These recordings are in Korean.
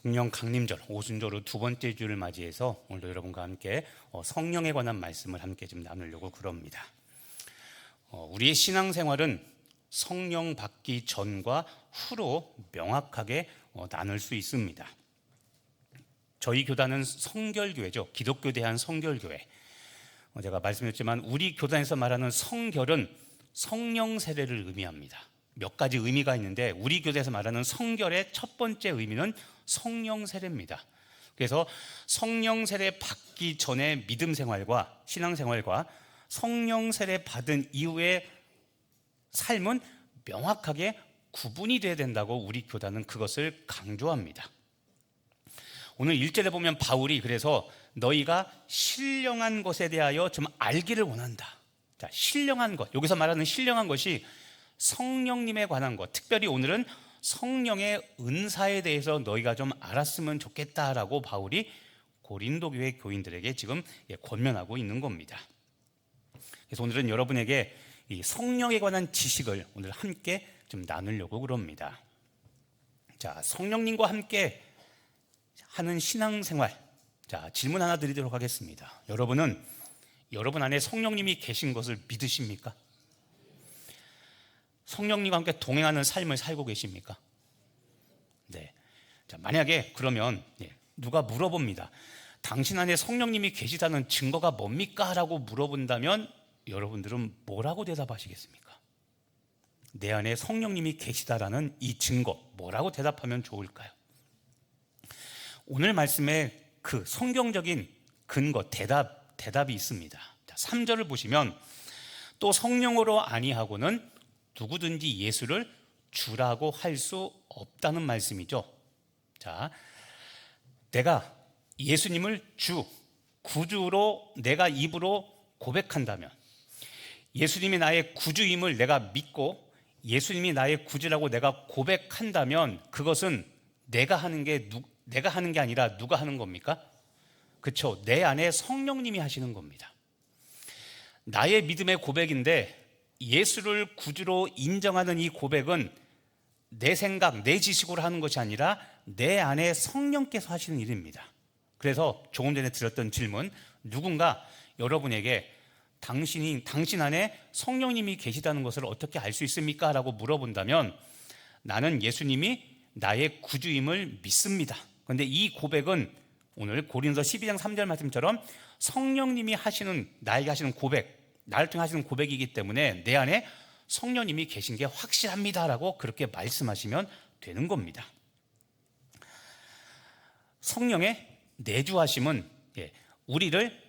성령 강림절 오순절로 두 번째 주를 맞이해서 오늘도 여러분과 함께 성령에 관한 말씀을 함께 좀 나누려고 그럽니다. 우리의 신앙생활은 성령 받기 전과 후로 명확하게 나눌 수 있습니다. 저희 교단은 성결교회죠. 기독교 대한 성결교회. 제가 말씀드렸지만 우리 교단에서 말하는 성결은 성령 세례를 의미합니다. 몇 가지 의미가 있는데 우리 교대에서 말하는 성결의 첫 번째 의미는 성령 세례입니다. 그래서 성령 세례 받기 전에 믿음 생활과 신앙 생활과 성령 세례 받은 이후의 삶은 명확하게 구분이 돼야 된다고 우리 교단은 그것을 강조합니다. 오늘 1절에 보면 바울이 그래서 너희가 신령한 것에 대하여 좀 알기를 원한다. 자, 신령한 것, 여기서 말하는 신령한 것이 성령님에 관한 것, 특별히 오늘은 성령의 은사에 대해서 너희가 좀 알았으면 좋겠다라고 바울이 고린도 교회 교인들에게 지금 권면하고 있는 겁니다. 그래서 오늘은 여러분에게 이 성령에 관한 지식을 오늘 함께 좀 나누려고 그럽니다. 자, 성령님과 함께 하는 신앙생활. 자, 질문 하나 드리도록 하겠습니다. 여러분은 여러분 안에 성령님이 계신 것을 믿으십니까? 성령님과 함께 동행하는 삶을 살고 계십니까? 네. 자, 만약에 그러면 누가 물어봅니다. 당신 안에 성령님이 계시다는 증거가 뭡니까? 라고 물어본다면 여러분들은 뭐라고 대답하시겠습니까? 내 안에 성령님이 계시다라는 이 증거, 뭐라고 대답하면 좋을까요? 오늘 말씀에 그 성경적인 근거, 대답이 있습니다. 자, 3절을 보시면 또 성령으로 아니하고는 누구든지 예수를 주라고 할 수 없다는 말씀이죠. 자, 내가 예수님을 주, 구주로 내가 입으로 고백한다면, 예수님이 나의 구주임을 내가 믿고 예수님이 나의 구주라고 내가 고백한다면 그것은 내가 하는 게 아니라 누가 하는 겁니까? 그렇죠. 내 안에 성령님이 하시는 겁니다. 나의 믿음의 고백인데 예수를 구주로 인정하는 이 고백은 내 생각, 내 지식으로 하는 것이 아니라 내 안에 성령께서 하시는 일입니다. 그래서 조금 전에 드렸던 질문, 누군가 여러분에게 당신 안에 성령님이 계시다는 것을 어떻게 알 수 있습니까? 라고 물어본다면 나는 예수님이 나의 구주임을 믿습니다. 그런데 이 고백은 오늘 고린도서 12장 3절 말씀처럼 성령님이 나에게 하시는 고백, 나를 통해 하시는 고백이기 때문에 내 안에 성령님이 계신 게 확실합니다라고 그렇게 말씀하시면 되는 겁니다. 성령의 내주하심은 우리를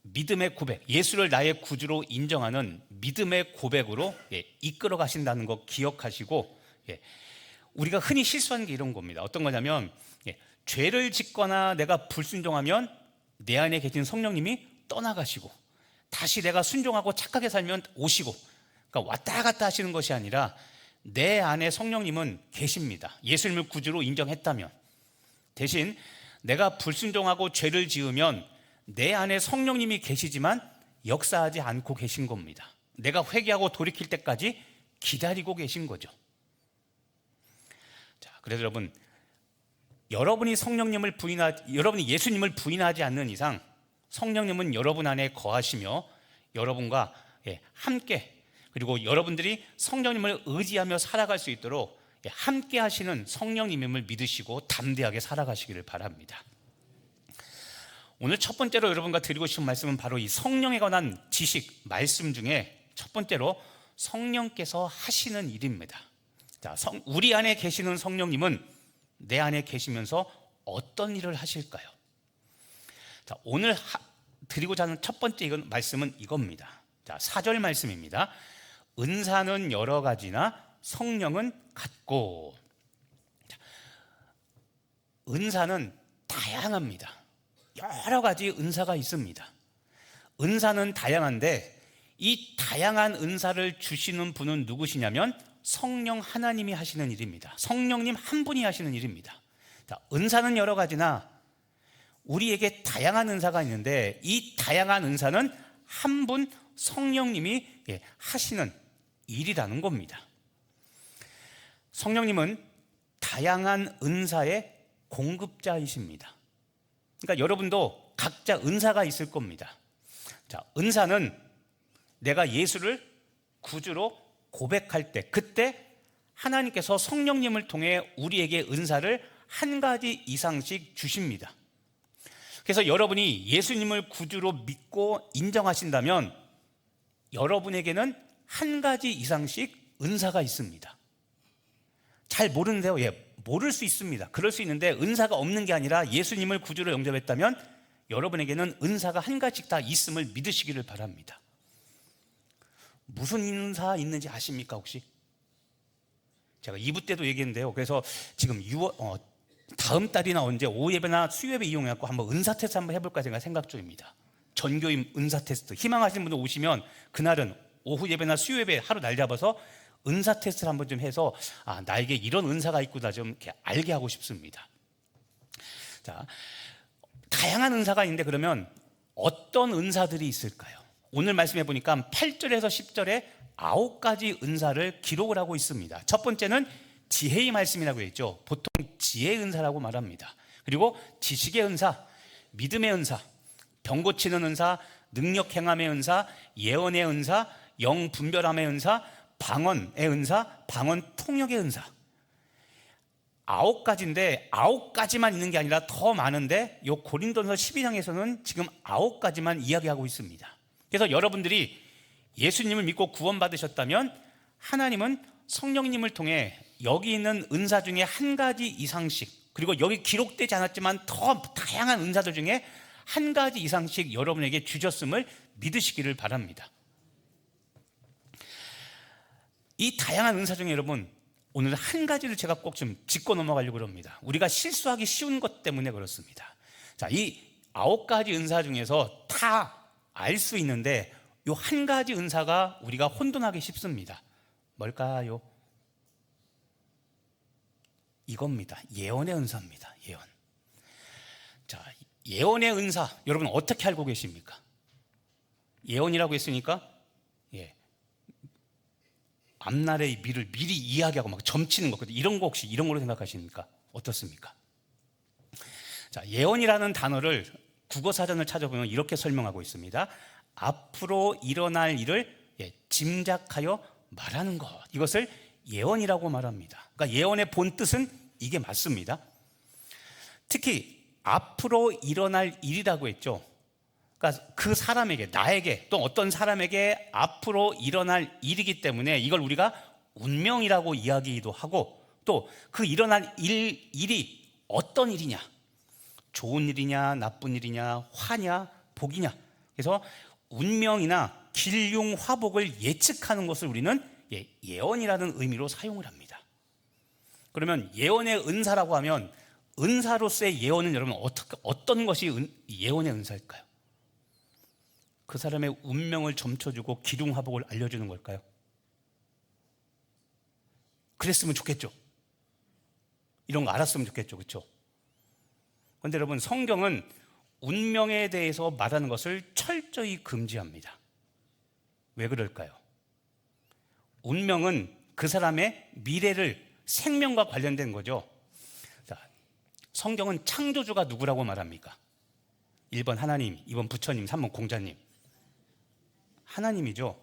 믿음의 고백, 예수를 나의 구주로 인정하는 믿음의 고백으로 이끌어 가신다는 거 기억하시고, 우리가 흔히 실수하는 게 이런 겁니다. 어떤 거냐면 죄를 짓거나 내가 불순종하면 내 안에 계신 성령님이 떠나가시고 다시 내가 순종하고 착하게 살면 오시고, 그러니까 왔다 갔다 하시는 것이 아니라 내 안에 성령님은 계십니다. 예수님을 구주로 인정했다면. 대신 내가 불순종하고 죄를 지으면 내 안에 성령님이 계시지만 역사하지 않고 계신 겁니다. 내가 회개하고 돌이킬 때까지 기다리고 계신 거죠. 자, 그래서 여러분, 여러분이 예수님을 부인하지 않는 이상 성령님은 여러분 안에 거하시며 여러분과 함께, 그리고 여러분들이 성령님을 의지하며 살아갈 수 있도록 함께 하시는 성령님임을 믿으시고 담대하게 살아가시기를 바랍니다. 오늘 첫 번째로 여러분과 드리고 싶은 말씀은 바로 이 성령에 관한 지식, 말씀 중에 첫 번째로 성령께서 하시는 일입니다. 자, 우리 안에 계시는 성령님은 내 안에 계시면서 어떤 일을 하실까요? 자, 오늘 드리고자 하는 첫 번째 말씀은 이겁니다. 자, 4절 말씀입니다. 은사는 여러 가지나 성령은 같고. 자, 은사는 다양합니다. 여러 가지 은사가 있습니다. 은사는 다양한데 이 다양한 은사를 주시는 분은 누구시냐면 성령 하나님이 하시는 일입니다. 성령님 한 분이 하시는 일입니다. 자, 은사는 여러 가지나 우리에게 다양한 은사가 있는데 이 다양한 은사는 한 분 성령님이 하시는 일이라는 겁니다. 성령님은 다양한 은사의 공급자이십니다. 그러니까 여러분도 각자 은사가 있을 겁니다. 자, 은사는 내가 예수를 구주로 고백할 때, 그때 하나님께서 성령님을 통해 우리에게 은사를 한 가지 이상씩 주십니다. 그래서 여러분이 예수님을 구주로 믿고 인정하신다면 여러분에게는 한 가지 이상씩 은사가 있습니다. 잘 모르는데요. 모를 수 있습니다. 그럴 수 있는데 은사가 없는 게 아니라 예수님을 구주로 영접했다면 여러분에게는 은사가 한 가지씩 다 있음을 믿으시기를 바랍니다. 무슨 은사 있는지 아십니까 혹시? 제가 2부 때도 얘기했는데요. 그래서 지금 다음 달이나 언제 오예배나 수요예배 이용해서 한번 은사 테스트 한번 해볼까 생각 중입니다. 전교인 은사 테스트. 희망하시는 분들 오시면 그날은 오후 예배나 수요 예배 하루 날 잡아서 은사 테스트를 한번 좀 해서 나에게 이런 은사가 있구나 좀 이렇게 알게 하고 싶습니다. 자, 다양한 은사가 있는데 그러면 어떤 은사들이 있을까요? 오늘 말씀해 보니까 8절에서 10절에 9가지 은사를 기록을 하고 있습니다. 첫 번째는 지혜의 말씀이라고 했죠. 보통 지혜의 은사라고 말합니다. 그리고 지식의 은사, 믿음의 은사, 병 고치는 은사, 능력 행함의 은사, 예언의 은사, 영 분별함의 은사, 방언의 은사, 방언 통역의 은사. 9가지인데 9가지만 있는 게 아니라 더 많은데 요 고린도전서 12장에서는 지금 9가지만 이야기하고 있습니다. 그래서 여러분들이 예수님을 믿고 구원받으셨다면 하나님은 성령님을 통해 여기 있는 은사 중에 한 가지 이상씩, 그리고 여기 기록되지 않았지만 더 다양한 은사들 중에 한 가지 이상씩 여러분에게 주셨음을 믿으시기를 바랍니다. 이 다양한 은사 중에 여러분, 오늘 한 가지를 제가 꼭 좀 짚고 넘어가려고 합니다. 우리가 실수하기 쉬운 것 때문에 그렇습니다. 자, 이 9가지 은사 중에서 다 알 수 있는데 요 한 가지 은사가 우리가 혼돈하기 쉽습니다. 뭘까요? 이겁니다. 예언의 은사입니다. 예언. 자, 예언의 은사 여러분 어떻게 알고 계십니까? 예언이라고 했으니까 앞날의 미를 미리 이야기하고 막 점치는 것, 이런 거 혹시 이런 걸로 생각하십니까? 어떻습니까? 자, 예언이라는 단어를 국어사전을 찾아보면 이렇게 설명하고 있습니다. 앞으로 일어날 일을 짐작하여 말하는 것, 이것을 예언이라고 말합니다. 그러니까 예언의 본 뜻은 이게 맞습니다. 특히 앞으로 일어날 일이라고 했죠. 그러니까 그 사람에게, 나에게, 또 어떤 사람에게 앞으로 일어날 일이기 때문에 이걸 우리가 운명이라고 이야기도 하고, 또 그 일어날 일이 어떤 일이냐, 좋은 일이냐 나쁜 일이냐 화냐 복이냐, 그래서 운명이나 길흉 화복을 예측하는 것을 우리는 예언이라는 의미로 사용을 합니다. 그러면 예언의 은사라고 하면 은사로서의 예언은 여러분 어떤 것이 예언의 은사일까요? 그 사람의 운명을 점쳐주고 기둥 화복을 알려주는 걸까요? 그랬으면 좋겠죠. 이런 거 알았으면 좋겠죠. 그렇죠? 그런데 여러분, 성경은 운명에 대해서 말하는 것을 철저히 금지합니다. 왜 그럴까요? 운명은 그 사람의 미래를, 생명과 관련된 거죠. 자, 성경은 창조주가 누구라고 말합니까? 1번 하나님, 2번 부처님, 3번 공자님. 하나님이죠.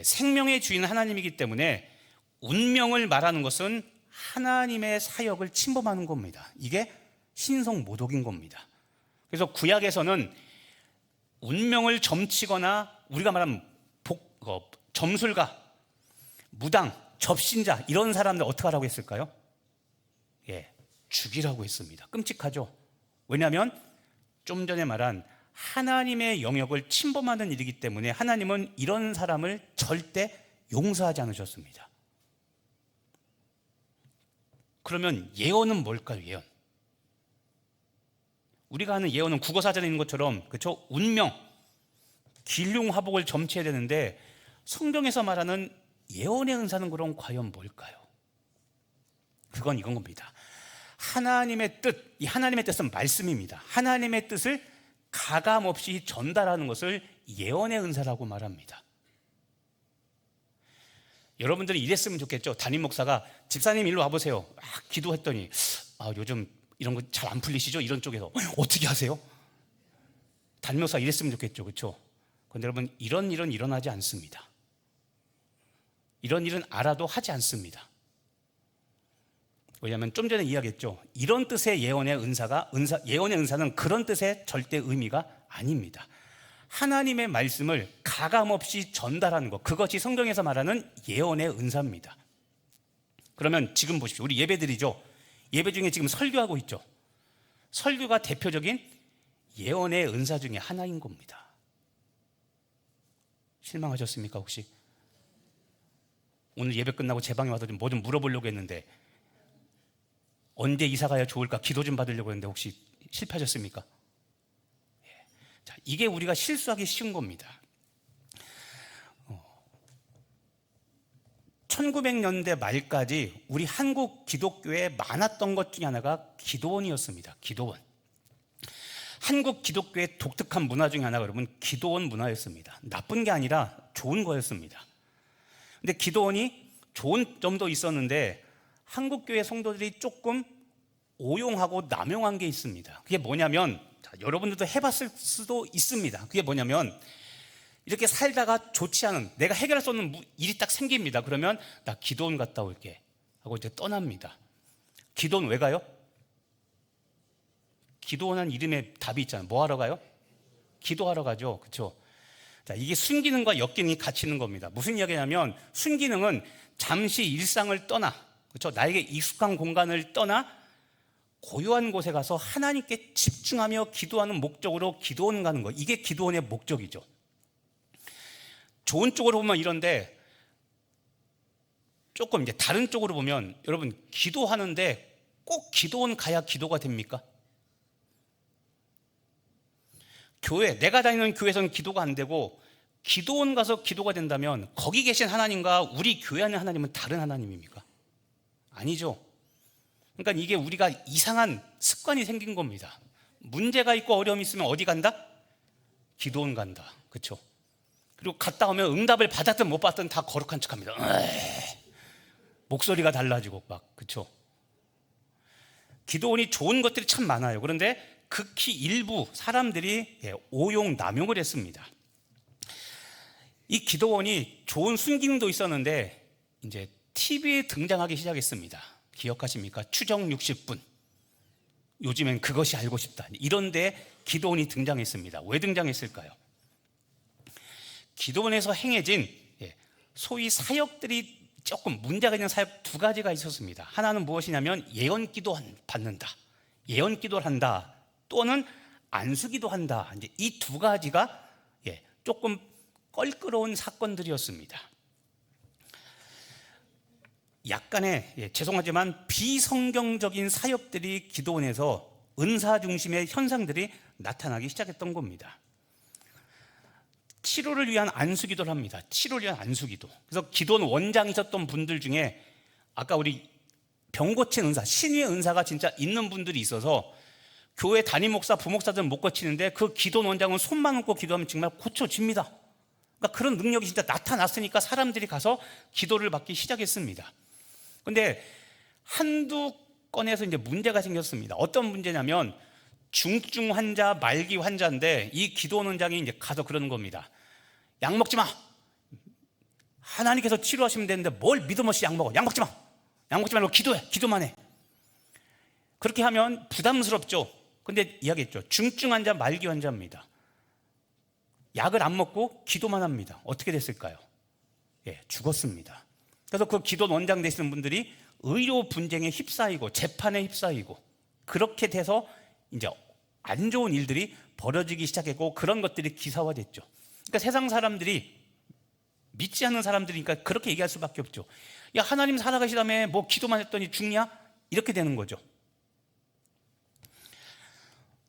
생명의 주인 하나님이기 때문에 운명을 말하는 것은 하나님의 사역을 침범하는 겁니다. 이게 신성모독인 겁니다. 그래서 구약에서는 운명을 점치거나 우리가 말하는 점술가, 무당, 접신자, 이런 사람들 어떻게 하라고 했을까요? 죽이라고 했습니다. 끔찍하죠. 왜냐하면 좀 전에 말한 하나님의 영역을 침범하는 일이기 때문에 하나님은 이런 사람을 절대 용서하지 않으셨습니다. 그러면 예언은 뭘까요? 예언. 우리가 하는 예언은 국어사전에 있는 것처럼, 그렇죠? 운명, 길흉화복을 점치해야 되는데 성경에서 말하는 예언의 은사는 그럼 과연 뭘까요? 그건 이건 겁니다. 하나님의 뜻, 이 하나님의 뜻은 말씀입니다. 하나님의 뜻을 가감 없이 전달하는 것을 예언의 은사라고 말합니다. 여러분들이 이랬으면 좋겠죠. 담임 목사가 집사님 일로 와보세요. 막 기도했더니 요즘 이런 거 잘 안 풀리시죠? 이런 쪽에서 어떻게 하세요? 단묘사 이랬으면 좋겠죠, 그렇죠? 그런데 여러분, 이런 일은 일어나지 않습니다. 이런 일은 알아도 하지 않습니다. 왜냐하면 좀 전에 이야기했죠. 이런 뜻의 예언의 예언의 은사는 그런 뜻의 절대 의미가 아닙니다. 하나님의 말씀을 가감없이 전달하는 것, 그것이 성경에서 말하는 예언의 은사입니다. 그러면 지금 보십시오. 우리 예배드리죠. 예배 중에 지금 설교하고 있죠. 설교가 대표적인 예언의 은사 중에 하나인 겁니다. 실망하셨습니까 혹시? 오늘 예배 끝나고 제 방에 와서 뭐 좀 물어보려고 했는데 언제 이사 가야 좋을까 기도 좀 받으려고 했는데 혹시 실패하셨습니까? 자, 이게 우리가 실수하기 쉬운 겁니다. 1900년대 말까지 우리 한국 기독교에 많았던 것 중에 하나가 기도원이었습니다. 기도원. 한국 기독교의 독특한 문화 중에 하나가 여러분 기도원 문화였습니다. 나쁜 게 아니라 좋은 거였습니다. 근데 기도원이 좋은 점도 있었는데 한국 교회 성도들이 조금 오용하고 남용한 게 있습니다. 그게 뭐냐면, 여러분들도 해봤을 수도 있습니다. 그게 뭐냐면 이렇게 살다가 좋지 않은, 내가 해결할 수 없는 일이 딱 생깁니다. 그러면 나 기도원 갔다 올게 하고 이제 떠납니다. 기도원 왜 가요? 기도원한 이름에 답이 있잖아요. 뭐 하러 가요? 기도하러 가죠. 그렇죠? 자, 이게 순기능과 역기능이 같이 있는 겁니다. 무슨 이야기냐면 순기능은 잠시 일상을 떠나, 그렇죠? 나에게 익숙한 공간을 떠나 고요한 곳에 가서 하나님께 집중하며 기도하는 목적으로 기도원 가는 거, 이게 기도원의 목적이죠. 좋은 쪽으로 보면 이런데 조금 이제 다른 쪽으로 보면 여러분, 기도하는데 꼭 기도원 가야 기도가 됩니까? 교회, 내가 다니는 교회에서는 기도가 안 되고 기도원 가서 기도가 된다면 거기 계신 하나님과 우리 교회 안에 하나님은 다른 하나님입니까? 아니죠. 그러니까 이게 우리가 이상한 습관이 생긴 겁니다. 문제가 있고 어려움이 있으면 어디 간다? 기도원 간다. 그렇죠? 그리고 갔다 오면 응답을 받았든 못 받든 다 거룩한 척합니다. 목소리가 달라지고 막, 그렇죠? 기도원이 좋은 것들이 참 많아요. 그런데 극히 일부 사람들이 오용 남용을 했습니다. 이 기도원이 좋은 순기능도 있었는데 이제 TV에 등장하기 시작했습니다. 기억하십니까? 추정 60분. 요즘엔 그것이 알고 싶다. 이런데 기도원이 등장했습니다. 왜 등장했을까요? 기도원에서 행해진 소위 사역들이 조금 문제가 있는 사역 두 가지가 있었습니다. 하나는 무엇이냐면 예언기도 받는다, 예언기도를 한다, 또는 안수기도 한다. 이제 이 두 가지가 조금 껄끄러운 사건들이었습니다. 약간의 죄송하지만 비성경적인 사역들이 기도원에서 은사 중심의 현상들이 나타나기 시작했던 겁니다. 치료를 위한 안수기도를 합니다. 치료를 위한 안수기도. 그래서 기도원 원장이셨던 분들 중에 아까 우리 병 고친 은사, 신유의 은사가 진짜 있는 분들이 있어서 교회 담임 목사, 부목사들은 못 고치는데 그 기도원 원장은 손만 얹고 기도하면 정말 고쳐집니다. 그러니까 그런 능력이 진짜 나타났으니까 사람들이 가서 기도를 받기 시작했습니다. 그런데 한두 건에서 이제 문제가 생겼습니다. 어떤 문제냐면 중증 환자, 말기 환자인데 이 기도원 원장이 이제 가서 그러는 겁니다. 약 먹지 마. 하나님께서 치료하시면 되는데 뭘 믿음 없이 약 먹어. 약 먹지 마. 약 먹지 말고 기도해. 기도만 해. 그렇게 하면 부담스럽죠. 근데 이야기했죠. 중증 환자, 말기 환자입니다. 약을 안 먹고 기도만 합니다. 어떻게 됐을까요? 죽었습니다. 그래서 그 기도원 원장 되시는 분들이 의료 분쟁에 휩싸이고 재판에 휩싸이고 그렇게 돼서 이제 안 좋은 일들이 벌어지기 시작했고 그런 것들이 기사화됐죠. 그러니까 세상 사람들이, 믿지 않는 사람들이니까 그렇게 얘기할 수밖에 없죠. 야, 하나님 살아가시다며 뭐 기도만 했더니 죽냐? 이렇게 되는 거죠.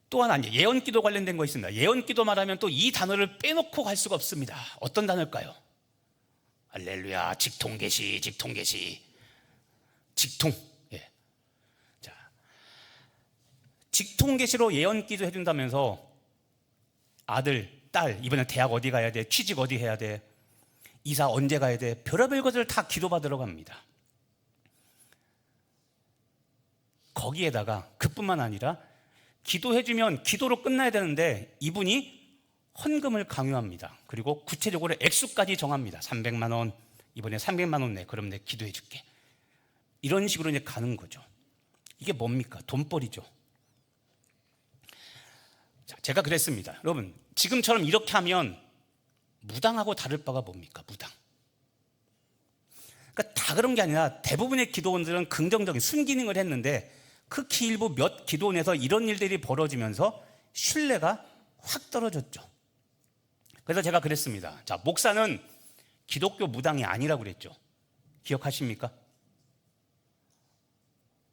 또 하나 예언기도 관련된 거 있습니다. 예언기도 말하면 또 이 단어를 빼놓고 갈 수가 없습니다. 어떤 단어일까요? 할렐루야, 직통계시, 직통계시, 직통. 자, 직통계시로 예언기도 해준다면서 아들, 딸, 이번에 대학 어디 가야 돼? 취직 어디 해야 돼? 이사 언제 가야 돼? 별의별 것을 다 기도받으러 갑니다. 거기에다가 그뿐만 아니라 기도해주면 기도로 끝나야 되는데 이분이 헌금을 강요합니다. 그리고 구체적으로 액수까지 정합니다. 300만 원, 이번에 300만 원 내, 그럼 내가 기도해 줄게. 이런 식으로 이제 가는 거죠. 이게 뭡니까? 돈벌이죠. 자, 제가 그랬습니다. 여러분, 지금처럼 이렇게 하면 무당하고 다를 바가 뭡니까? 무당. 그러니까 다 그런 게 아니라 대부분의 기도원들은 긍정적인 순기능을 했는데 극히 일부 몇 기도원에서 이런 일들이 벌어지면서 신뢰가 확 떨어졌죠. 그래서 제가 그랬습니다. 자, 목사는 기독교 무당이 아니라고 그랬죠. 기억하십니까?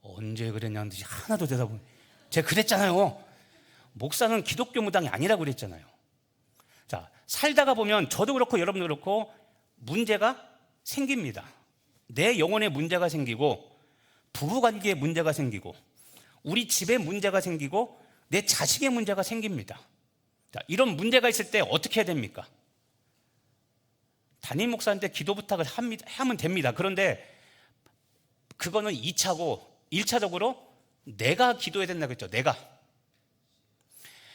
언제 그랬냐는 듯이 하나도 대답을. 제가 그랬잖아요. 목사는 기독교 무당이 아니라고 그랬잖아요. 자, 살다가 보면 저도 그렇고 여러분도 그렇고 문제가 생깁니다. 내 영혼에 문제가 생기고 부부관계에 문제가 생기고 우리 집에 문제가 생기고 내 자식의 문제가 생깁니다. 자, 이런 문제가 있을 때 어떻게 해야 됩니까? 담임 목사한테 기도 부탁을 하면 됩니다. 그런데 그거는 2차고 1차적으로 내가 기도해야 된다고 했죠. 내가.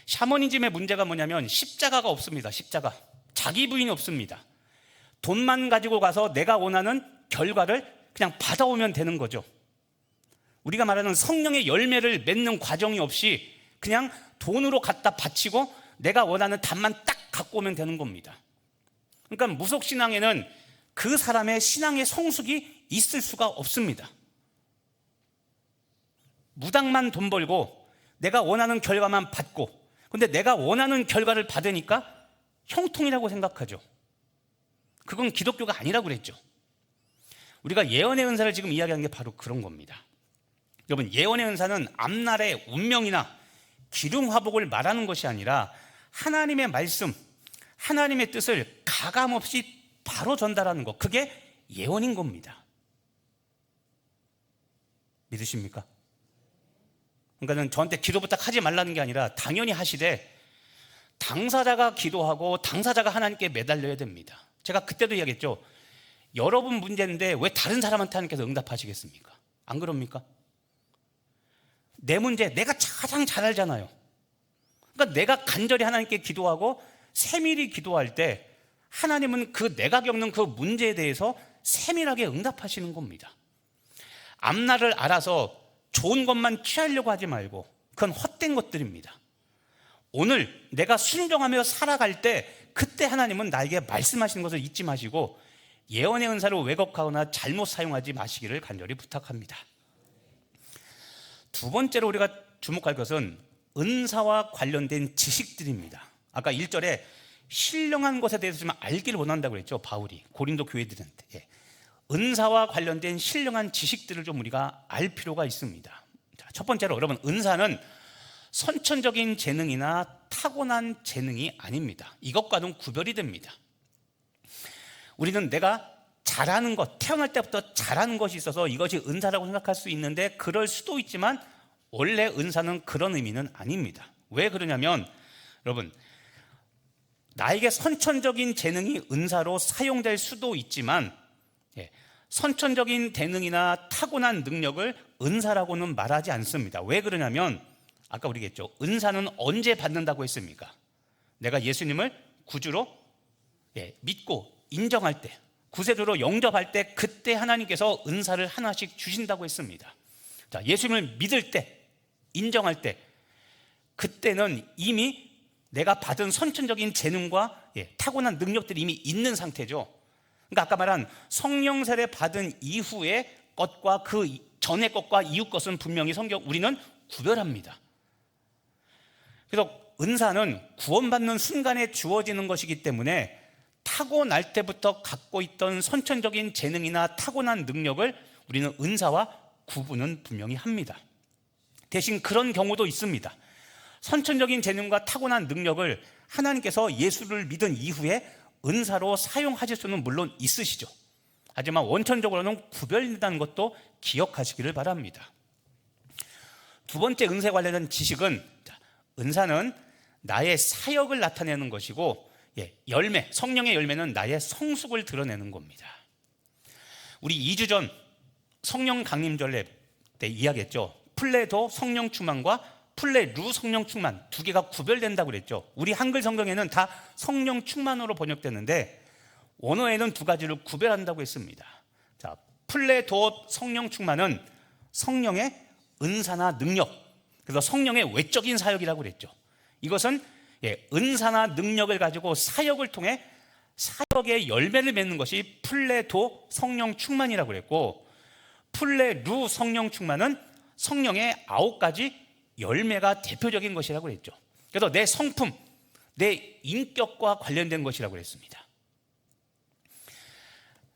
샤머니즘의 문제가 뭐냐면 십자가가 없습니다. 십자가. 자기 부인이 없습니다. 돈만 가지고 가서 내가 원하는 결과를 그냥 받아오면 되는 거죠. 우리가 말하는 성령의 열매를 맺는 과정이 없이 그냥 돈으로 갖다 바치고 내가 원하는 답만 딱 갖고 오면 되는 겁니다. 그러니까 무속신앙에는 그 사람의 신앙의 성숙이 있을 수가 없습니다. 무당만 돈 벌고 내가 원하는 결과만 받고, 근데 내가 원하는 결과를 받으니까 형통이라고 생각하죠. 그건 기독교가 아니라고 그랬죠. 우리가 예언의 은사를 지금 이야기하는 게 바로 그런 겁니다. 여러분, 예언의 은사는 앞날의 운명이나 기름 화복을 말하는 것이 아니라 하나님의 말씀, 하나님의 뜻을 가감없이 바로 전달하는 것, 그게 예언인 겁니다. 믿으십니까? 그러니까 저한테 기도 부탁하지 말라는 게 아니라 당연히 하시되 당사자가 기도하고 당사자가 하나님께 매달려야 됩니다. 제가 그때도 이야기했죠. 여러분 문제인데 왜 다른 사람한테 하나님께서 응답하시겠습니까? 안 그럽니까? 내 문제 내가 가장 잘 알잖아요. 그러니까 내가 간절히 하나님께 기도하고 세밀히 기도할 때 하나님은 그 내가 겪는 그 문제에 대해서 세밀하게 응답하시는 겁니다. 앞날을 알아서 좋은 것만 취하려고 하지 말고 그건 헛된 것들입니다. 오늘 내가 순종하며 살아갈 때 그때 하나님은 나에게 말씀하시는 것을 잊지 마시고 예언의 은사를 왜곡하거나 잘못 사용하지 마시기를 간절히 부탁합니다. 두 번째로 우리가 주목할 것은 은사와 관련된 지식들입니다. 아까 1절에 신령한 것에 대해서 좀 알기를 원한다고 그랬죠. 바울이 고린도 교회들한테. 은사와 관련된 신령한 지식들을 좀 우리가 알 필요가 있습니다. 자, 첫 번째로 여러분, 은사는 선천적인 재능이나 타고난 재능이 아닙니다. 이것과는 구별이 됩니다. 우리는 내가 잘하는 것, 태어날 때부터 잘하는 것이 있어서 이것이 은사라고 생각할 수 있는데 그럴 수도 있지만 원래 은사는 그런 의미는 아닙니다. 왜 그러냐면 여러분, 나에게 선천적인 재능이 은사로 사용될 수도 있지만 선천적인 재능이나 타고난 능력을 은사라고는 말하지 않습니다. 왜 그러냐면 아까 우리 얘기했죠. 은사는 언제 받는다고 했습니까? 내가 예수님을 구주로 믿고 인정할 때, 구세주로 영접할 때 그때 하나님께서 은사를 하나씩 주신다고 했습니다. 자, 예수님을 믿을 때, 인정할 때 그때는 이미 내가 받은 선천적인 재능과 타고난 능력들이 이미 있는 상태죠. 그러니까 아까 말한 성령 세례 받은 이후의 것과 그 전의 것과 이후 것은 분명히 우리는 구별합니다. 그래서 은사는 구원받는 순간에 주어지는 것이기 때문에 타고날 때부터 갖고 있던 선천적인 재능이나 타고난 능력을 우리는 은사와 구분은 분명히 합니다. 대신 그런 경우도 있습니다. 선천적인 재능과 타고난 능력을 하나님께서 예수를 믿은 이후에 은사로 사용하실 수는 물론 있으시죠. 하지만 원천적으로는 구별된다는 것도 기억하시기를 바랍니다. 두 번째 은사에 관련된 지식은, 은사는 나의 사역을 나타내는 것이고 열매, 성령의 열매는 나의 성숙을 드러내는 겁니다. 우리 2주 전 성령 강림절례 때 이야기했죠. 플레도 성령 충만과 플레루 성령 충만 두 개가 구별된다고 그랬죠. 우리 한글 성경에는 다 성령 충만으로 번역되는데 원어에는 두 가지를 구별한다고 했습니다. 자, 플레도 성령 충만은 성령의 은사나 능력, 그래서 성령의 외적인 사역이라고 그랬죠. 이것은 은사나 능력을 가지고 사역을 통해 사역의 열매를 맺는 것이 플레도 성령 충만이라고 그랬고, 플레루 성령 충만은 성령의 9가지 열매가 대표적인 것이라고 그랬죠. 그래서 내 성품, 내 인격과 관련된 것이라고 그랬습니다.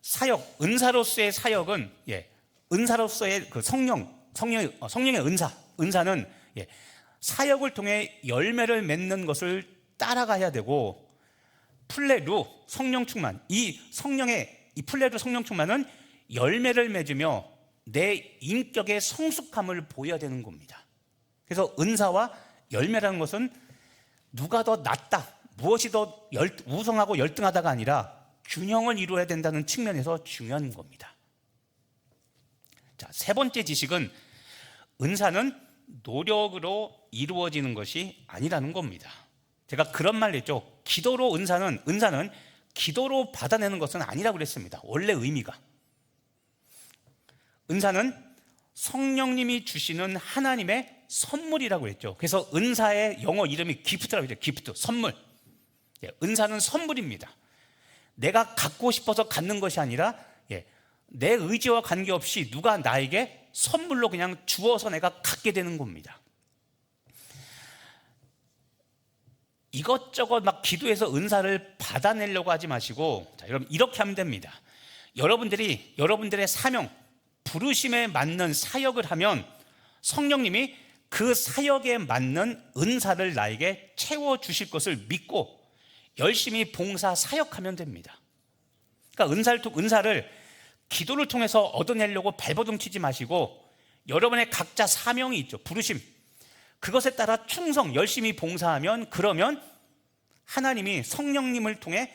사역, 은사로서의 사역은 은사로서의 그 성령의 은사는 사역을 통해 열매를 맺는 것을 따라가야 되고, 플레루 성령 충만, 이 플레루 성령 충만은 열매를 맺으며 내 인격의 성숙함을 보여야 되는 겁니다. 그래서 은사와 열매라는 것은 누가 더 낫다, 무엇이 더 우성하고 열등하다가 아니라 균형을 이루어야 된다는 측면에서 중요한 겁니다. 자, 세 번째 지식은 은사는 노력으로 이루어지는 것이 아니라는 겁니다. 제가 그런 말 했죠. 은사는 기도로 받아내는 것은 아니라고 그랬습니다. 원래 의미가. 은사는 성령님이 주시는 하나님의 선물이라고 했죠. 그래서 은사의 영어 이름이 기프트라고 했죠. 기프트, 선물. 은사는 선물입니다. 내가 갖고 싶어서 갖는 것이 아니라 내 의지와 관계없이 누가 나에게 선물로 그냥 주어서 내가 갖게 되는 겁니다. 이것저것 막 기도해서 은사를 받아내려고 하지 마시고, 자, 여러분 이렇게 하면 됩니다. 여러분들의 사명, 부르심에 맞는 사역을 하면 성령님이 그 사역에 맞는 은사를 나에게 채워주실 것을 믿고 열심히 봉사 사역하면 됩니다. 그러니까 은사를 기도를 통해서 얻어내려고 발버둥 치지 마시고, 여러분의 각자 사명이 있죠. 부르심, 그것에 따라 열심히 봉사하면, 그러면 하나님이 성령님을 통해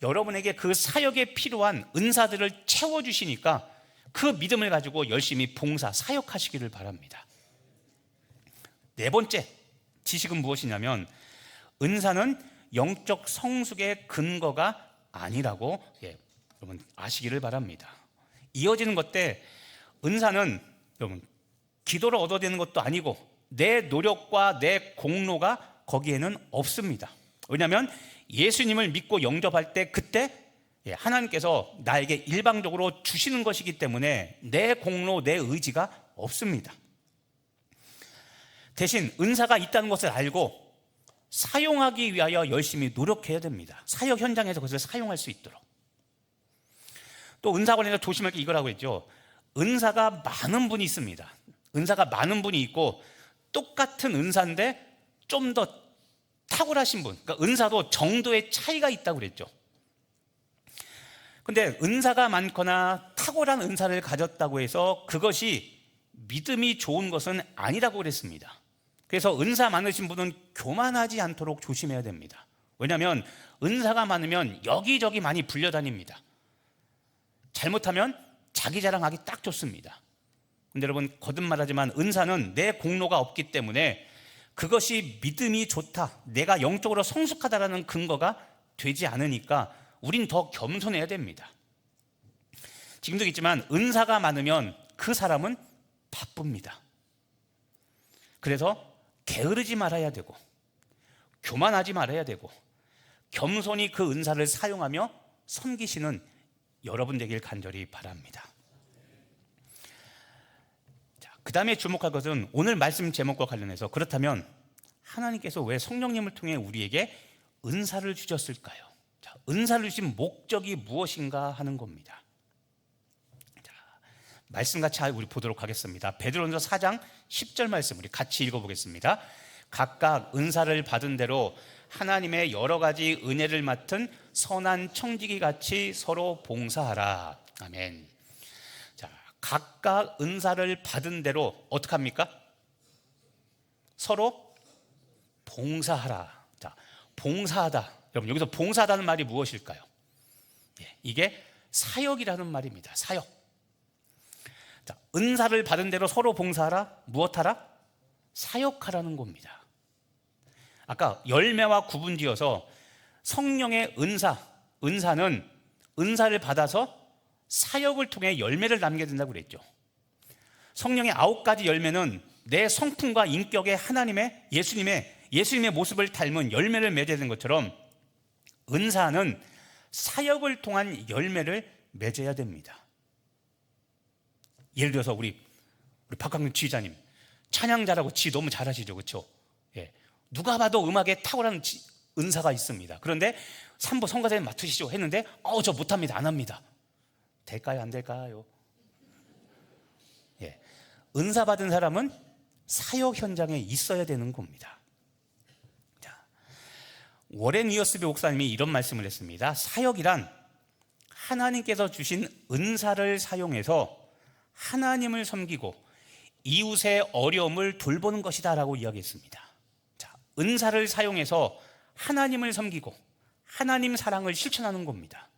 여러분에게 그 사역에 필요한 은사들을 채워주시니까 그 믿음을 가지고 열심히 봉사 사역하시기를 바랍니다. 네 번째 지식은 무엇이냐면, 은사는 영적 성숙의 근거가 아니라고 여러분 아시기를 바랍니다. 이어지는 것 때 은사는 여러분 기도를 얻어내는 것도 아니고 내 노력과 내 공로가 거기에는 없습니다. 왜냐하면 예수님을 믿고 영접할 때 그때 하나님께서 나에게 일방적으로 주시는 것이기 때문에 내 공로, 내 의지가 없습니다. 대신 은사가 있다는 것을 알고 사용하기 위하여 열심히 노력해야 됩니다. 사역 현장에서 그것을 사용할 수 있도록. 또 은사 관련해서 조심할 게 이거라고 했죠. 은사가 많은 분이 있습니다. 은사가 많은 분이 있고 똑같은 은사인데 좀 더 탁월하신 분, 그러니까 은사도 정도의 차이가 있다고 그랬죠. 근데 은사가 많거나 탁월한 은사를 가졌다고 해서 그것이 믿음이 좋은 것은 아니라고 그랬습니다. 그래서 은사 많으신 분은 교만하지 않도록 조심해야 됩니다. 왜냐하면 은사가 많으면 여기저기 많이 불려다닙니다. 잘못하면 자기 자랑하기 딱 좋습니다. 근데 여러분 거듭말하지만 은사는 내 공로가 없기 때문에 그것이 믿음이 좋다, 내가 영적으로 성숙하다라는 근거가 되지 않으니까 우린 더 겸손해야 됩니다. 지금도 있지만 은사가 많으면 그 사람은 바쁩니다. 그래서 게으르지 말아야 되고 교만하지 말아야 되고 겸손히 그 은사를 사용하며 섬기시는 여러분 되길 간절히 바랍니다. 그 다음에 주목할 것은 오늘 말씀 제목과 관련해서, 그렇다면 하나님께서 왜 성령님을 통해 우리에게 은사를 주셨을까요? 자, 은사를 주신 목적이 무엇인가 하는 겁니다. 자, 말씀 같이 우리 보도록 하겠습니다. 베드로전서 4장 10절 말씀 우리 같이 읽어보겠습니다. 각각 은사를 받은 대로 하나님의 여러 가지 은혜를 맡은 선한 청지기 같이 서로 봉사하라. 아멘. 자, 각각 은사를 받은 대로 어떻게 합니까? 서로 봉사하라. 자, 봉사하다. 여러분 여기서 봉사하다는 말이 무엇일까요? 이게 사역이라는 말입니다. 사역. 자, 은사를 받은 대로 서로 봉사하라. 무엇하라? 사역하라는 겁니다. 아까 열매와 구분지어서 성령의 은사는 은사를 받아서 사역을 통해 열매를 남게 된다고 그랬죠. 성령의 9가지 열매는 내 성품과 인격에 하나님의 예수님의 모습을 닮은 열매를 맺어야 되는 것처럼 은사는 사역을 통한 열매를 맺어야 됩니다. 예를 들어서 우리 박광근 지휘자님 찬양 잘하고 지 너무 잘하시죠, 그렇죠? 예. 누가 봐도 음악에 탁월한 은사가 있습니다. 그런데 3부 성가대님 맡으시죠 했는데 저 못합니다, 안 합니다. 될까요, 안 될까요? 예. 은사 받은 사람은 사역 현장에 있어야 되는 겁니다. 자, 워렌 위어스비 목사님이 이런 말씀을 했습니다. 사역이란 하나님께서 주신 은사를 사용해서 하나님을 섬기고 이웃의 어려움을 돌보는 것이다 라고 이야기했습니다. 자, 은사를 사용해서 하나님을 섬기고 하나님 사랑을 실천하는 겁니다.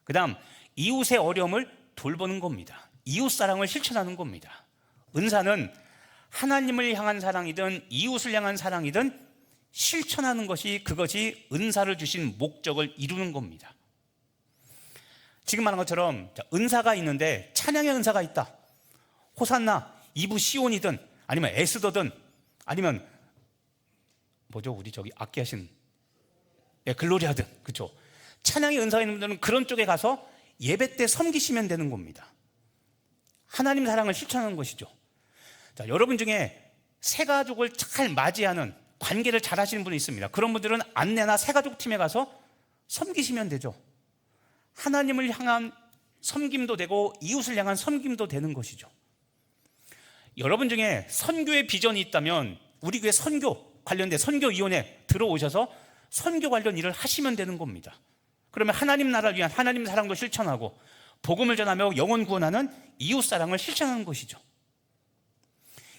그 다음 이웃의 어려움을 돌보는 겁니다. 이웃 사랑을 실천하는 겁니다. 은사는 하나님을 향한 사랑이든 이웃을 향한 사랑이든 실천하는 것이 그것이 은사를 주신 목적을 이루는 겁니다. 지금 말한 것처럼 은사가 있는데 찬양의 은사가 있다. 호산나, 이브 시온이든 아니면 에스더든 아니면 뭐죠? 우리 저기 악기 하신 글로리아든, 그렇죠? 찬양의 은사가 있는 분들은 그런 쪽에 가서 예배 때 섬기시면 되는 겁니다. 하나님 사랑을 실천하는 것이죠. 자, 여러분 중에 새가족을 잘 맞이하는 관계를 잘 하시는 분이 있습니다. 그런 분들은 안내나 새가족 팀에 가서 섬기시면 되죠. 하나님을 향한 섬김도 되고 이웃을 향한 섬김도 되는 것이죠. 여러분 중에 선교의 비전이 있다면 우리 교회 선교 관련된 선교위원회 들어오셔서 선교 관련 일을 하시면 되는 겁니다. 그러면 하나님 나라를 위한 하나님 사랑도 실천하고 복음을 전하며 영혼 구원하는 이웃 사랑을 실천하는 것이죠.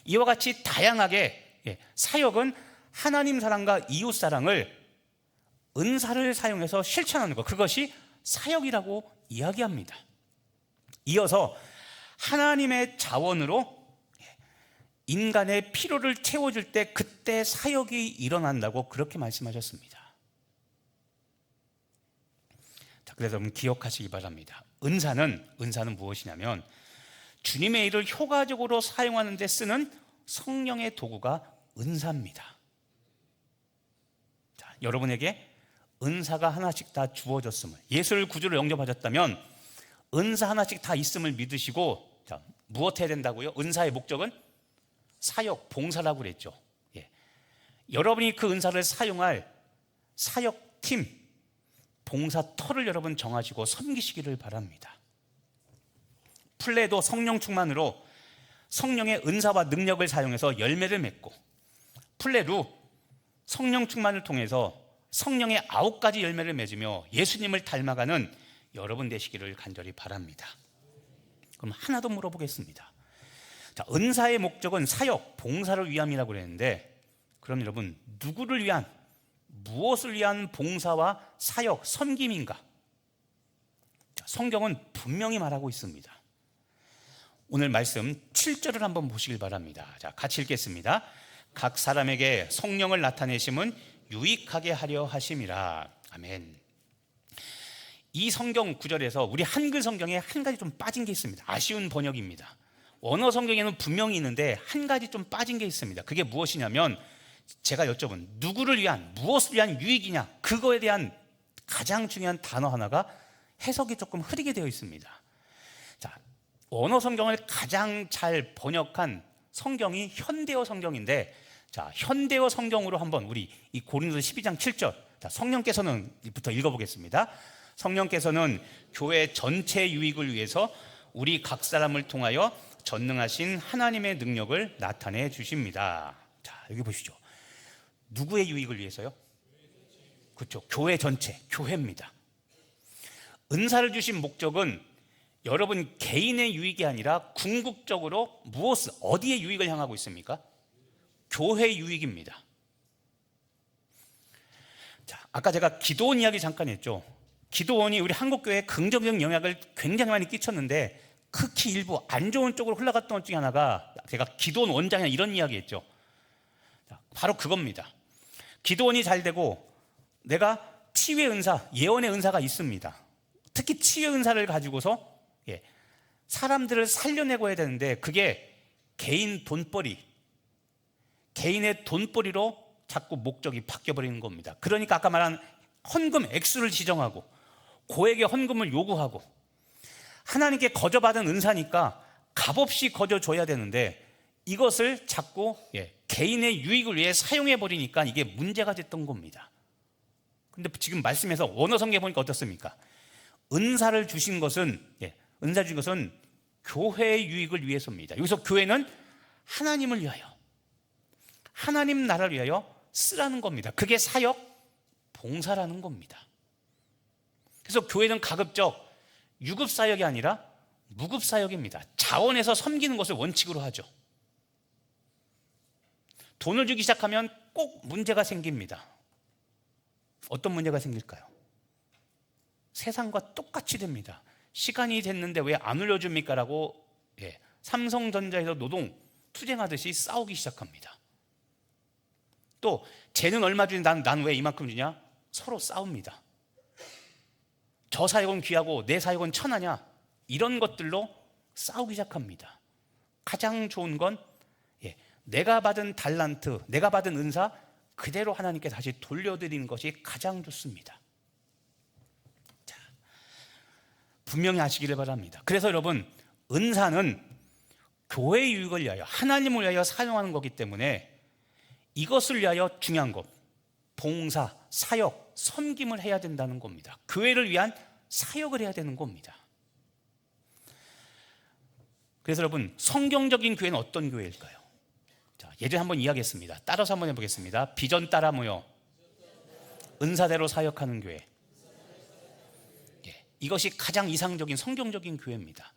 이와 같이 다양하게 사역은 하나님 사랑과 이웃 사랑을 은사를 사용해서 실천하는 것, 그것이 사역이라고 이야기합니다. 이어서 하나님의 자원으로 인간의 필요를 채워줄 때 그때 사역이 일어난다고 그렇게 말씀하셨습니다. 자, 그래서 여러분 기억하시기 바랍니다. 은사는 무엇이냐면 주님의 일을 효과적으로 사용하는 데 쓰는 성령의 도구가 은사입니다. 자, 여러분에게 은사가 하나씩 다 주어졌음을, 예수를 구주로 영접하셨다면 은사 하나씩 다 있음을 믿으시고, 자, 무엇 해야 된다고요? 은사의 목적은 사역, 봉사라고 그랬죠. 여러분이 그 은사를 사용할 사역팀, 봉사터를 여러분 정하시고 섬기시기를 바랍니다. 플레도 성령 충만으로 성령의 은사와 능력을 사용해서 열매를 맺고, 플레루 성령 충만을 통해서 성령의 9가지 열매를 맺으며 예수님을 닮아가는 여러분 되시기를 간절히 바랍니다. 그럼 하나 더 물어보겠습니다. 자, 은사의 목적은 사역, 봉사를 위함이라고 그랬는데, 그럼 여러분 누구를 위한, 무엇을 위한 봉사와 사역, 섬김인가? 자, 성경은 분명히 말하고 있습니다. 오늘 말씀 7절을 한번 보시길 바랍니다. 자, 같이 읽겠습니다. 각 사람에게 성령을 나타내심은 유익하게 하려 하심이라. 아멘. 이 성경 구절에서 우리 한글 성경에 한 가지 좀 빠진 게 있습니다. 아쉬운 번역입니다. 원어 성경에는 분명히 있는데 한 가지 좀 빠진 게 있습니다. 그게 무엇이냐면, 제가 여쭤본 누구를 위한, 무엇을 위한 유익이냐, 그거에 대한 가장 중요한 단어 하나가 해석이 조금 흐리게 되어 있습니다. 자, 원어 성경을 가장 잘 번역한 성경이 현대어 성경인데, 자, 현대어 성경으로 한번 우리 이 고린도서 12장 7절, 자, 성령께서는부터 읽어보겠습니다. 성령께서는 교회 전체 유익을 위해서 우리 각 사람을 통하여 전능하신 하나님의 능력을 나타내 주십니다. 자, 여기 보시죠. 누구의 유익을 위해서요? 그렇죠. 교회 전체, 교회입니다. 은사를 주신 목적은 여러분 개인의 유익이 아니라 궁극적으로 무엇, 어디에 유익을 향하고 있습니까? 교회 유익입니다. 자, 아까 제가 기도원 이야기 잠깐 했죠. 기도원이 우리 한국교회에 긍정적 영향을 굉장히 많이 끼쳤는데 극히 일부 안 좋은 쪽으로 흘러갔던 것 중에 하나가 제가 기도원 원장이나 이런 이야기 했죠. 바로 그겁니다. 기도원이 잘 되고 내가 치유의 은사, 예언의 은사가 있습니다. 특히 치유의 은사를 가지고서 사람들을 살려내고 해야 되는데 그게 개인 돈벌이, 개인의 돈벌이로 자꾸 목적이 바뀌어버리는 겁니다. 그러니까 아까 말한 헌금 액수를 지정하고 고액의 헌금을 요구하고 하나님께 거저받은 은사니까 값없이 거저줘야 되는데 이것을 자꾸 개인의 유익을 위해 사용해버리니까 이게 문제가 됐던 겁니다. 근데 지금 말씀에서 원어성경 보니까 어떻습니까? 은사를 주신 것은 은사 주신 것은 교회의 유익을 위해서입니다. 여기서 교회는 하나님을 위하여, 하나님 나라를 위하여 쓰라는 겁니다. 그게 사역, 봉사라는 겁니다. 그래서 교회는 가급적 유급사역이 아니라 무급사역입니다. 자원해서 섬기는 것을 원칙으로 하죠. 돈을 주기 시작하면 꼭 문제가 생깁니다. 어떤 문제가 생길까요? 세상과 똑같이 됩니다. 시간이 됐는데 왜 안 올려줍니까? 라고 삼성전자에서 노동 투쟁하듯이 싸우기 시작합니다. 또 쟤는 얼마 주니 난 왜 이만큼 주냐? 서로 싸웁니다. 저 사역은 귀하고 내 사역은 천하냐? 이런 것들로 싸우기 시작합니다. 가장 좋은 건 내가 받은 달란트, 내가 받은 은사 그대로 하나님께 다시 돌려드리는 것이 가장 좋습니다. 자, 분명히 아시기를 바랍니다. 그래서 여러분, 은사는 교회의 유익을 위하여, 하나님을 위하여 사용하는 거기 때문에 이것을 위하여 중요한 것, 봉사, 사역, 섬김을 해야 된다는 겁니다. 교회를 위한 사역을 해야 되는 겁니다. 그래서 여러분, 성경적인 교회는 어떤 교회일까요? 자, 예전에 한번 이야기했습니다. 따라서 한번 해보겠습니다. 비전 따라 모여 은사대로 사역하는 교회. 이것이 가장 이상적인 성경적인 교회입니다.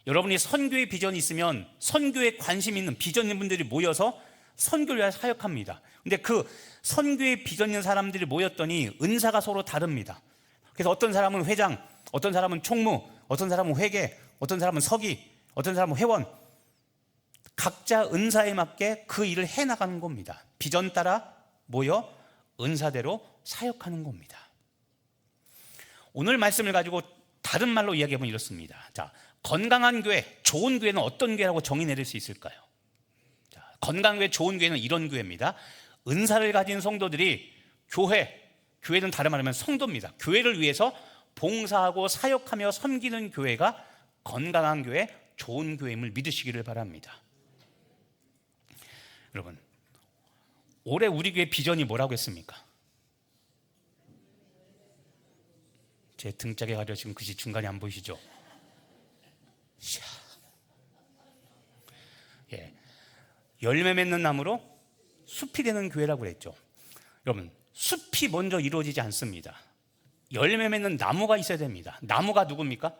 여러분이 선교의 비전이 있으면 선교에 관심 있는 비전 있는 분들이 모여서 선교를 위해 사역합니다. 근데 그 선교의 비전 있는 사람들이 모였더니 은사가 서로 다릅니다. 그래서 어떤 사람은 회장, 어떤 사람은 총무, 어떤 사람은 회계, 어떤 사람은 서기, 어떤 사람은 회원, 각자 은사에 맞게 그 일을 해나가는 겁니다. 비전 따라 모여 은사대로 사역하는 겁니다. 오늘 말씀을 가지고 다른 말로 이야기해보면 이렇습니다. 자, 건강한 교회, 좋은 교회는 어떤 교회라고 정의 내릴 수 있을까요? 자, 건강한 교회, 좋은 교회는 이런 교회입니다. 은사를 가진 성도들이 교회는 다른 말하면 성도입니다. 교회를 위해서 봉사하고 사역하며 섬기는 교회가 건강한 교회, 좋은 교회임을 믿으시기를 바랍니다. 여러분, 올해 우리 교회 비전이 뭐라고 했습니까? 제 등짝에 가려 지금 글씨 중간에 안 보이시죠? 열매 맺는 나무로 숲이 되는 교회라고 그랬죠. 여러분, 숲이 먼저 이루어지지 않습니다. 열매 맺는 나무가 있어야 됩니다. 나무가 누굽니까?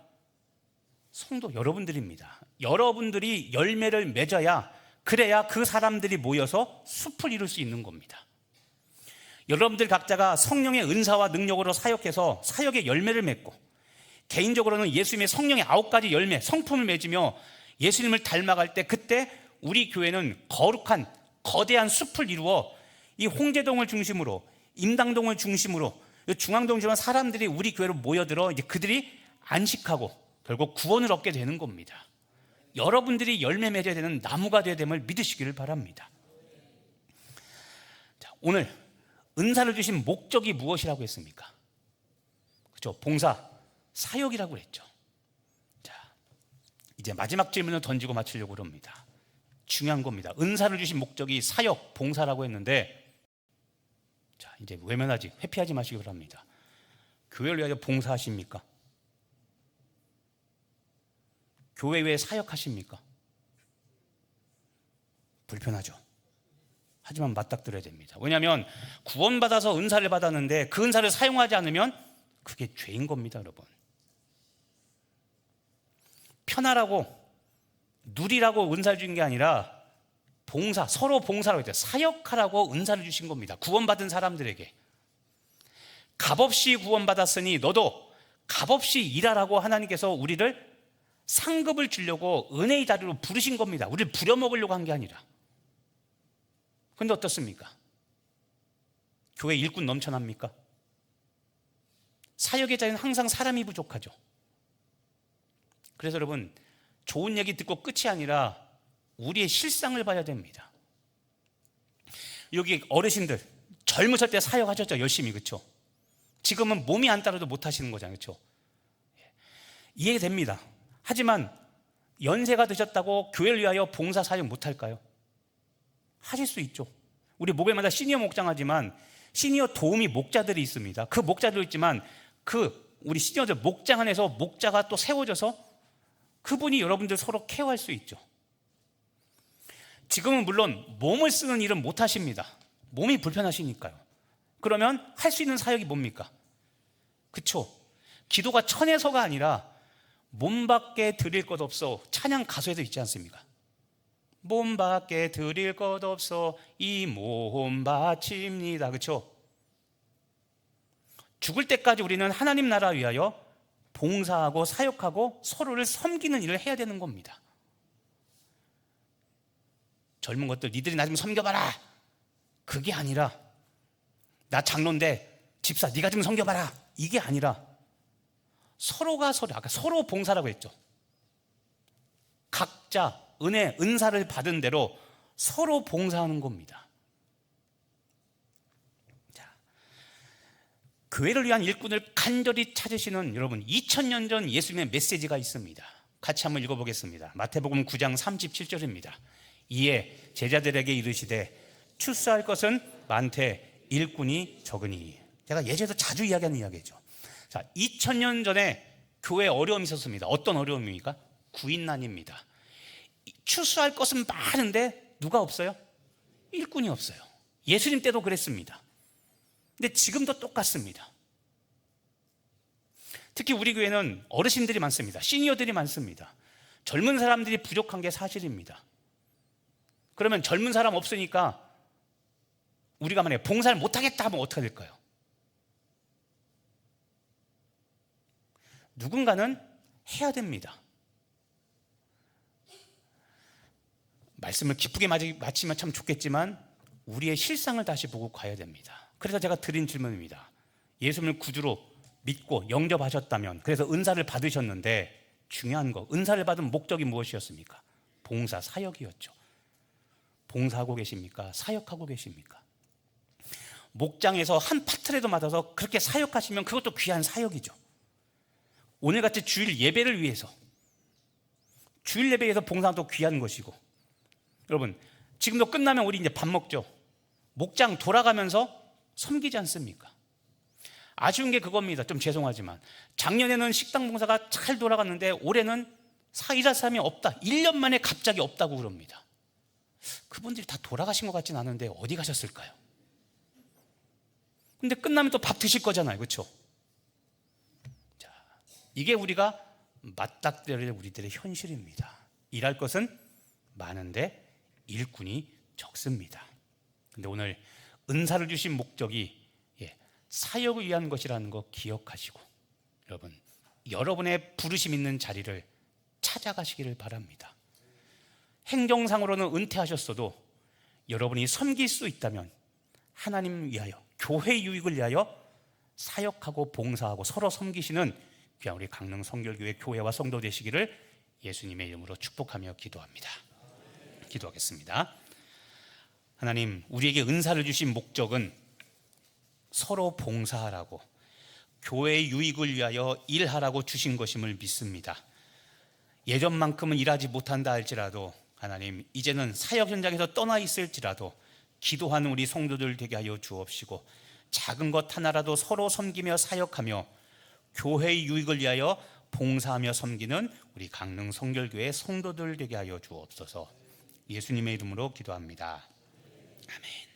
성도 여러분들입니다. 여러분들이 열매를 맺어야, 그래야 그 사람들이 모여서 숲을 이룰 수 있는 겁니다. 여러분들 각자가 성령의 은사와 능력으로 사역해서 사역의 열매를 맺고, 개인적으로는 예수님의 성령의 9가지 열매, 성품을 맺으며 예수님을 닮아갈 때, 그때 우리 교회는 거룩한 거대한 숲을 이루어 이 홍제동을 중심으로, 임당동을 중심으로, 중앙동 중심으로 사람들이 우리 교회로 모여들어 이제 그들이 안식하고 결국 구원을 얻게 되는 겁니다. 여러분들이 열매 맺어야 되는 나무가 되어야 됨을 믿으시기를 바랍니다. 자, 오늘 은사를 주신 목적이 무엇이라고 했습니까? 그렇죠? 봉사, 사역이라고 했죠. 자, 이제 마지막 질문을 던지고 마치려고 합니다. 중요한 겁니다. 은사를 주신 목적이 사역, 봉사라고 했는데, 자, 이제 외면하지, 회피하지 마시기 바랍니다. 교회를 위하여 봉사하십니까? 교회 외에 사역하십니까? 불편하죠. 하지만 맞닥뜨려야 됩니다. 왜냐하면 구원받아서 은사를 받았는데 그 은사를 사용하지 않으면 그게 죄인 겁니다, 여러분. 편하라고, 누리라고 은사를 주신 게 아니라 봉사, 서로 봉사라고 했죠. 사역하라고 은사를 주신 겁니다. 구원받은 사람들에게. 값없이 구원받았으니 너도 값없이 일하라고 하나님께서 우리를 상급을 주려고 은혜의 자리로 부르신 겁니다. 우리를 부려먹으려고 한 게 아니라. 그런데 어떻습니까? 교회 일꾼 넘쳐납니까? 사역의 자리는 항상 사람이 부족하죠. 그래서 여러분, 좋은 얘기 듣고 끝이 아니라 우리의 실상을 봐야 됩니다. 여기 어르신들 젊으실 때 사역하셨죠, 열심히. 그렇죠? 지금은 몸이 안 따라도 못 하시는 거잖아요. 그렇죠? 이해됩니다. 하지만 연세가 드셨다고 교회를 위하여 봉사 사역 못 할까요? 하실 수 있죠. 우리 목요일마다 시니어 목장하지만 시니어 도우미 목자들이 있습니다. 그 목자들도 있지만 우리 시니어들 목장 안에서 목자가 또 세워져서 그분이 여러분들 서로 케어할 수 있죠. 지금은 물론 몸을 쓰는 일은 못 하십니다. 몸이 불편하시니까요. 그러면 할 수 있는 사역이 뭡니까? 그쵸? 기도가 천에서가 아니라 몸밖에 드릴 것 없어. 찬양 가수에도 있지 않습니까? 몸밖에 드릴 것 없어 이 몸 바칩니다. 그쵸? 죽을 때까지 우리는 하나님 나라 위하여 봉사하고 사역하고 서로를 섬기는 일을 해야 되는 겁니다. 젊은 것들 니들이 나 좀 섬겨봐라, 그게 아니라 나 장로인데 집사 네가 좀 섬겨봐라, 이게 아니라 서로가 아까 서로 봉사라고 했죠. 각자 은사를 받은 대로 서로 봉사하는 겁니다. 자, 교회를 위한 일꾼을 간절히 찾으시는 여러분, 2000년 전 예수님의 메시지가 있습니다. 같이 한번 읽어보겠습니다. 마태복음 9장 37절입니다. 이에 제자들에게 이르시되 출사할 것은 많되 일꾼이 적으니. 제가 예전에도 자주 이야기하는 이야기죠. 자, 2000년 전에 교회에 어려움이 있었습니다. 어떤 어려움입니까? 구인난입니다. 출소할 것은 많은데 누가 없어요? 일꾼이 없어요. 예수님 때도 그랬습니다. 근데 지금도 똑같습니다. 특히 우리 교회는 어르신들이 많습니다. 시니어들이 많습니다. 젊은 사람들이 부족한 게 사실입니다. 그러면 젊은 사람 없으니까 우리가 만약에 봉사를 못하겠다 하면 어떻게 될까요? 누군가는 해야 됩니다. 말씀을 기쁘게 마치면 참 좋겠지만 우리의 실상을 다시 보고 가야 됩니다. 그래서 제가 드린 질문입니다. 예수님을 구주로 믿고 영접하셨다면, 그래서 은사를 받으셨는데 중요한 거, 은사를 받은 목적이 무엇이었습니까? 봉사, 사역이었죠. 봉사하고 계십니까? 사역하고 계십니까? 목장에서 한 파트라도 맡아서 그렇게 사역하시면 그것도 귀한 사역이죠. 오늘같이 주일 예배를 위해서, 주일 예배에서 봉사도 귀한 것이고. 여러분, 지금도 끝나면 우리 이제 밥 먹죠. 목장 돌아가면서 섬기지 않습니까? 아쉬운 게 그겁니다. 좀 죄송하지만 작년에는 식당 봉사가 잘 돌아갔는데 올해는 일할 사람이 없다, 1년 만에 갑자기 없다고 그럽니다. 그분들이 다 돌아가신 것 같진 않은데 어디 가셨을까요? 근데 끝나면 또 밥 드실 거잖아요. 그렇죠? 자, 이게 우리가 맞닥뜨려야 될 우리들의 현실입니다. 일할 것은 많은데 일꾼이 적습니다. 근데 오늘 은사를 주신 목적이 사역을 위한 것이라는 거 기억하시고, 여러분의 부르심 있는 자리를 찾아가시기를 바랍니다. 행정상으로는 은퇴하셨어도 여러분이 섬길 수 있다면 하나님 위하여, 교회 유익을 위하여 사역하고 봉사하고 서로 섬기시는 귀한 우리 강릉 성결교회 교회와 성도 되시기를 예수님의 이름으로 축복하며 기도합니다. 기도하겠습니다. 하나님, 우리에게 은사를 주신 목적은 서로 봉사하라고, 교회의 유익을 위하여 일하라고 주신 것임을 믿습니다. 예전만큼은 일하지 못한다 할지라도 하나님, 이제는 사역 현장에서 떠나 있을지라도 기도하는 우리 성도들 되게 하여 주옵시고, 작은 것 하나라도 서로 섬기며 사역하며 교회의 유익을 위하여 봉사하며 섬기는 우리 강릉 성결교회 성도들 되게 하여 주옵소서. 예수님의 이름으로 기도합니다. 아멘.